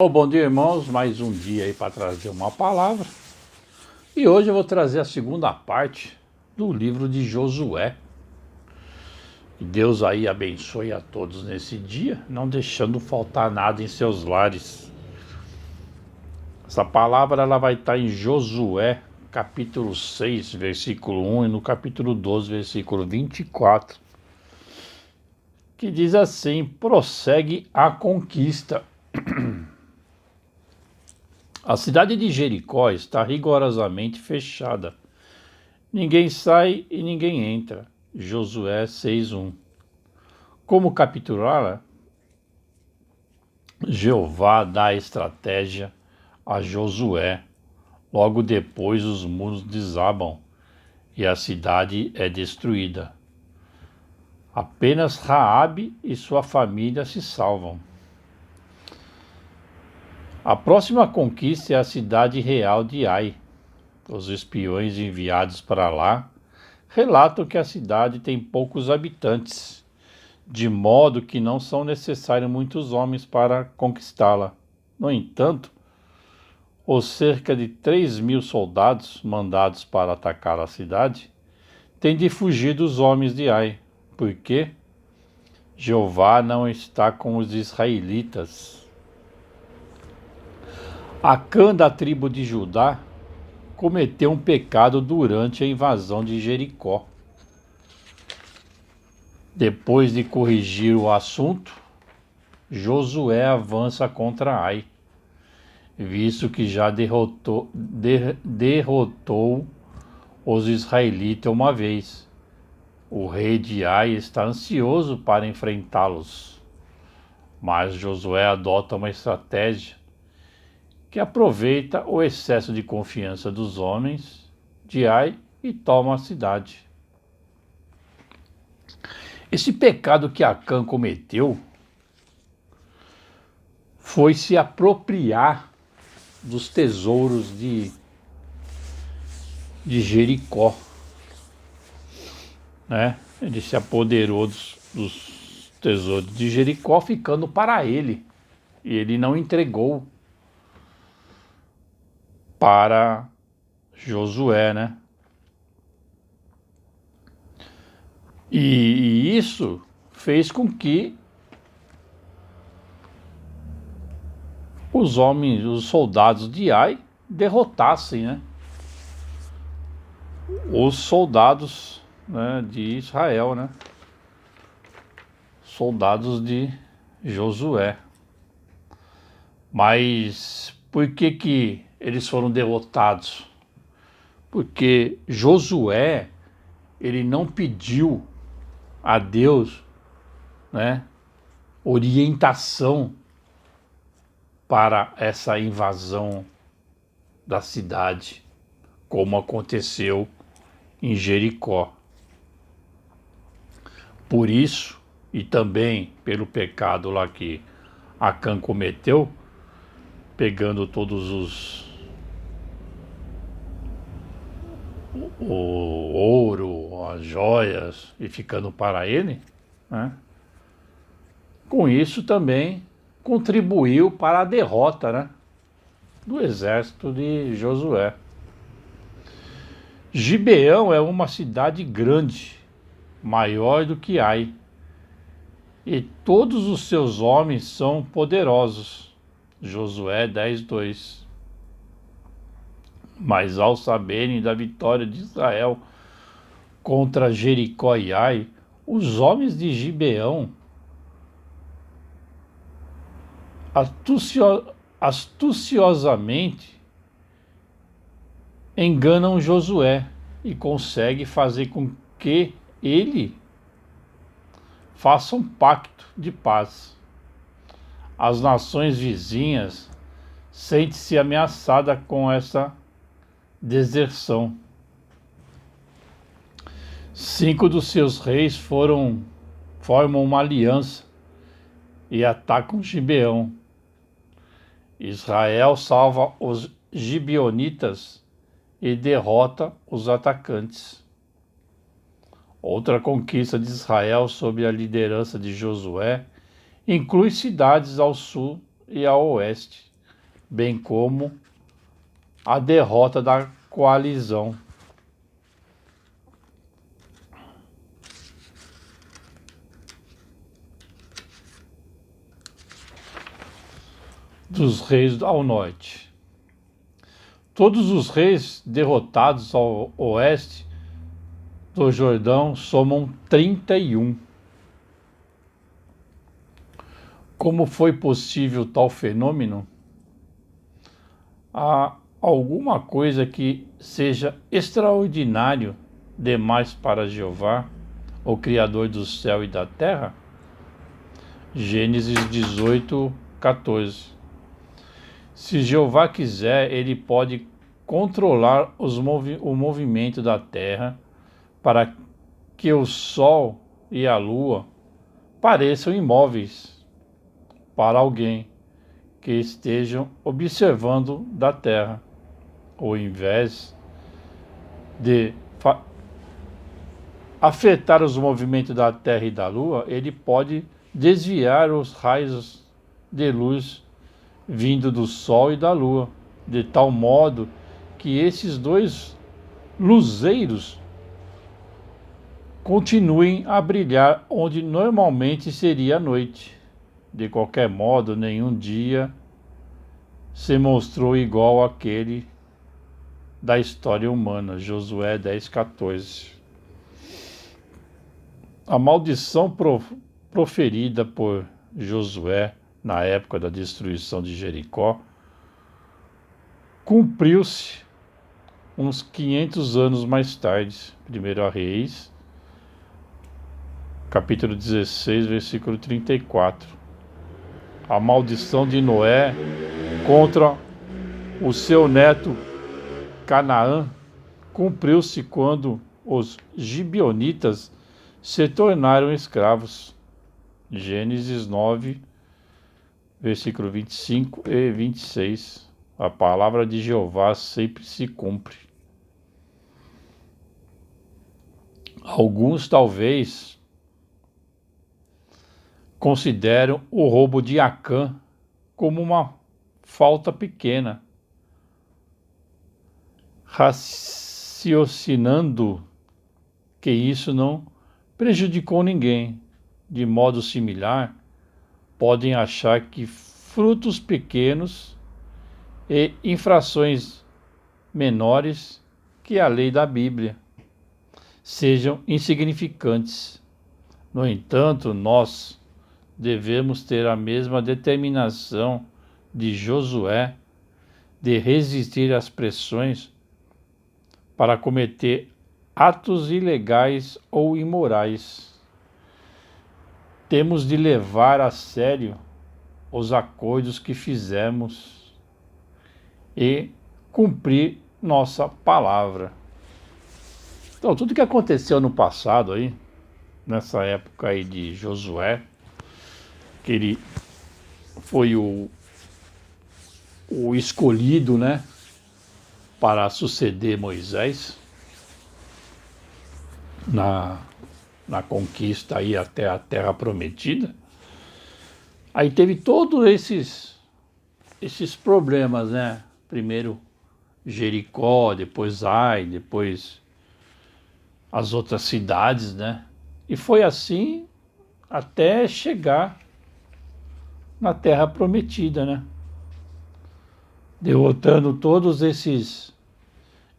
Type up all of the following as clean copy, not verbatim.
Bom dia, irmãos. Mais um dia aí para trazer uma palavra. E hoje eu vou trazer a segunda parte do livro de Josué. Que Deus aí abençoe a todos nesse dia, não deixando faltar nada em seus lares. Essa palavra ela vai estar em Josué, capítulo 6, versículo 1, e no capítulo 12, versículo 24, que diz assim: prossegue a conquista. A cidade de Jericó está rigorosamente fechada. Ninguém sai e ninguém entra. Josué 6:1. Como capturá-la? Jeová dá a estratégia a Josué. Logo depois os muros desabam e a cidade é destruída. Apenas Raabe e sua família se salvam. A próxima conquista é a cidade real de Ai. Os espiões enviados para lá relatam que a cidade tem poucos habitantes, de modo que não são necessários muitos homens para conquistá-la. No entanto, os cerca de 3.000 soldados mandados para atacar a cidade têm de fugir dos homens de Ai, porque Jeová não está com os israelitas. Acã da tribo de Judá cometeu um pecado durante a invasão de Jericó. Depois de corrigir o assunto, Josué avança contra Ai, visto que já derrotou os israelitas uma vez. O rei de Ai está ansioso para enfrentá-los, mas Josué adota uma estratégia que aproveita o excesso de confiança dos homens de Ai e toma a cidade. Esse pecado que Acã cometeu foi se apropriar dos tesouros de Jericó, né? Ele se apoderou dos tesouros de Jericó, ficando para ele, e ele não entregou para Josué, né? E isso fez com que os soldados de Ai derrotassem, né, os soldados, né, de Israel, né, soldados de Josué. Mas por que eles foram derrotados? Porque Josué, ele não pediu a Deus, né, orientação para essa invasão da cidade, como aconteceu em Jericó. Por isso, e também pelo pecado lá que Acã cometeu, pegando todos o ouro, as joias e ficando para ele, né? Com isso também contribuiu para a derrota, né, do exército de Josué. Gibeão é uma cidade grande, maior do que Ai, e todos os seus homens são poderosos. Josué 10:2. Mas ao saberem da vitória de Israel contra Jericó e Ai, os homens de Gibeão astuciosamente enganam Josué e conseguem fazer com que ele faça um pacto de paz. As nações vizinhas sentem-se ameaçadas com essa deserção. 5 dos seus reis formam uma aliança e atacam Gibeão. Israel salva os gibeonitas e derrota os atacantes. Outra conquista de Israel sob a liderança de Josué inclui cidades ao sul e ao oeste. bem como a derrota da coalizão. Dos reis ao norte. Todos os reis derrotados ao oeste do Jordão somam 31. Como foi possível tal fenômeno? Há alguma coisa que seja extraordinário demais para Jeová, o Criador do céu e da terra? Gênesis 18, 14. Se Jeová quiser, ele pode controlar o movimento da terra para que o sol e a lua pareçam imóveis para alguém que estejam observando da terra. Ao invés de afetar os movimentos da terra e da lua, ele pode desviar os raios de luz vindo do sol e da lua, de tal modo que esses dois luzeiros continuem a brilhar onde normalmente seria a noite. De qualquer modo, nenhum dia se mostrou igual àquele da história humana. Josué 10:14. A maldição proferida por Josué na época da destruição de Jericó cumpriu-se uns 500 anos mais tarde. 1 Reis, capítulo 16, versículo 34. A maldição de Noé contra o seu neto Canaã cumpriu-se quando os gibeonitas se tornaram escravos. Gênesis 9, versículo 25 e 26. A palavra de Jeová sempre se cumpre. Alguns talvez consideram o roubo de Acã como uma falta pequena, raciocinando que isso não prejudicou ninguém. De modo similar, podem achar que frutos pequenos e infrações menores que a lei da Bíblia sejam insignificantes. No entanto, nós devemos ter a mesma determinação de Josué de resistir às pressões para cometer atos ilegais ou imorais. Temos de levar a sério os acordos que fizemos e cumprir nossa palavra. Então, tudo que aconteceu no passado aí, nessa época aí de Josué, que ele foi o escolhido, né, para suceder Moisés na conquista aí até a Terra Prometida. Aí teve todos esses problemas, né? Primeiro Jericó, depois Ai, depois as outras cidades, né? E foi assim até chegar na Terra Prometida, né? Derrotando todos esses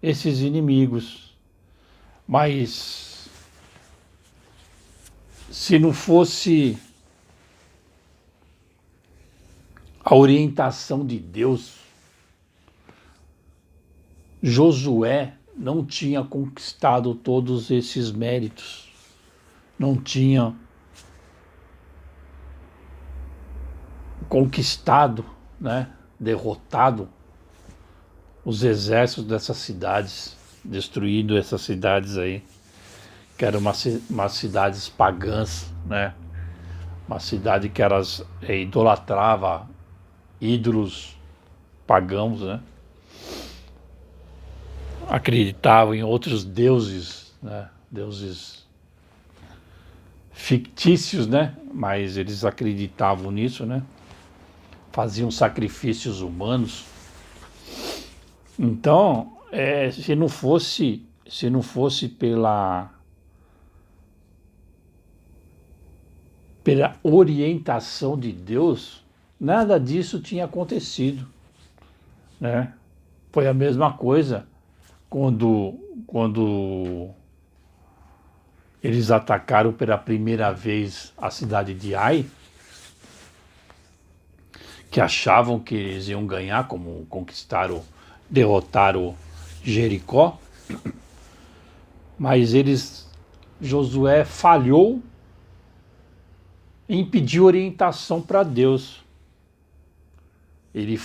inimigos. Mas se não fosse a orientação de Deus, Josué não tinha conquistado todos esses méritos, não tinha conquistado, né, derrotado os exércitos dessas cidades, destruindo essas cidades aí, que eram umas cidades pagãs, né? Uma cidade que elas idolatrava ídolos pagãos, né? Acreditavam em outros deuses, né? Deuses fictícios, né? Mas eles acreditavam nisso, né? faziam sacrifícios humanos. Então, se não fosse pela orientação de Deus, nada disso tinha acontecido, né? Foi a mesma coisa quando eles atacaram pela primeira vez a cidade de Ai, que achavam que eles iam ganhar, como derrotaram Jericó, mas Josué falhou em pedir orientação para Deus. Ele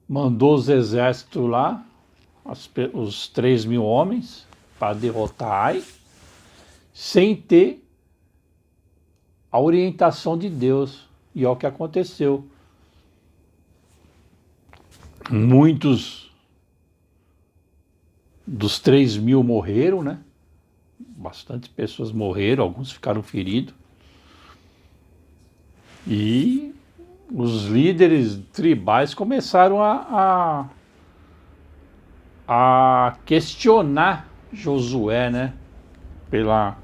mandou os exércitos lá, os 3.000 homens, para derrotar Ai, sem ter a orientação de Deus. E olha o que aconteceu. Muitos dos 3.000 morreram, né? Bastante pessoas morreram, alguns ficaram feridos. E os líderes tribais começaram a questionar Josué, né? Pela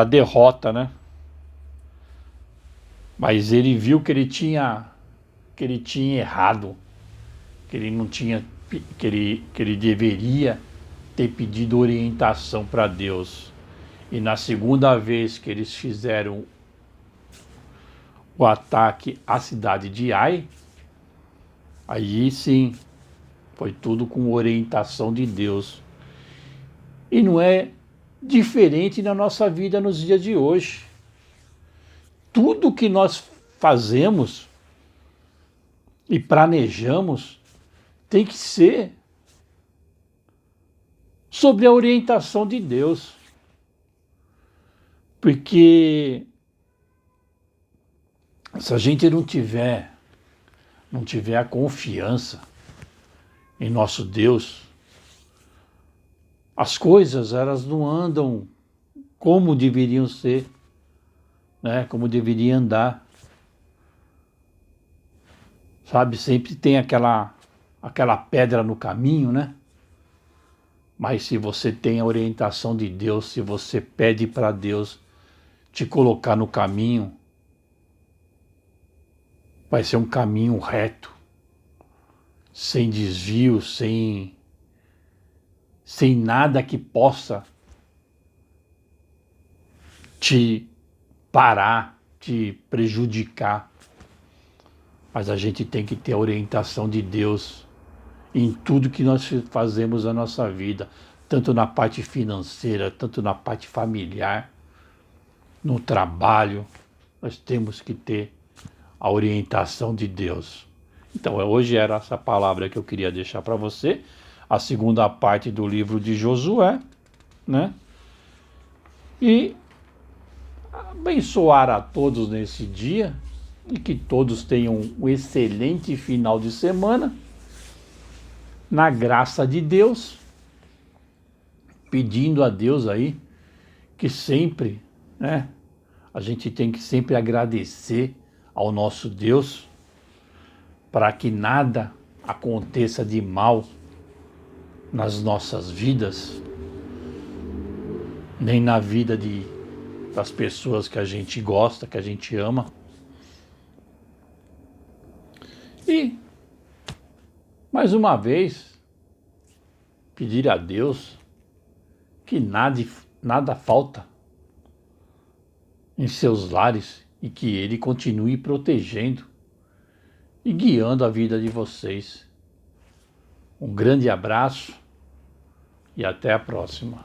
derrota, né? Mas ele viu que ele tinha errado, que ele não tinha, que ele deveria ter pedido orientação para Deus. E na segunda vez que eles fizeram o ataque à cidade de Ai, aí sim, foi tudo com orientação de Deus. E não é diferente na nossa vida nos dias de hoje. Tudo que nós fazemos e planejamos tem que ser sobre a orientação de Deus. Porque se a gente não tiver a confiança em nosso Deus, as coisas elas não andam como deveriam ser, né? Como deveria andar. Sabe, sempre tem aquela pedra no caminho, né? Mas se você tem a orientação de Deus, se você pede para Deus te colocar no caminho, vai ser um caminho reto, sem desvio, sem nada que possa te parar, te prejudicar. Mas a gente tem que ter a orientação de Deus em tudo que nós fazemos na nossa vida, tanto na parte financeira, tanto na parte familiar, no trabalho. Nós temos que ter a orientação de Deus. Então, hoje era essa palavra que eu queria deixar para você, a segunda parte do livro de Josué, né? E abençoar a todos nesse dia e que todos tenham um excelente final de semana, na graça de Deus, pedindo a Deus aí que sempre, né, a gente tem que sempre agradecer ao nosso Deus para que nada aconteça de mal nas nossas vidas, nem na vida das pessoas que a gente gosta, que a gente ama. E, mais uma vez, pedir a Deus que nada falta em seus lares e que Ele continue protegendo e guiando a vida de vocês. Um grande abraço e até a próxima.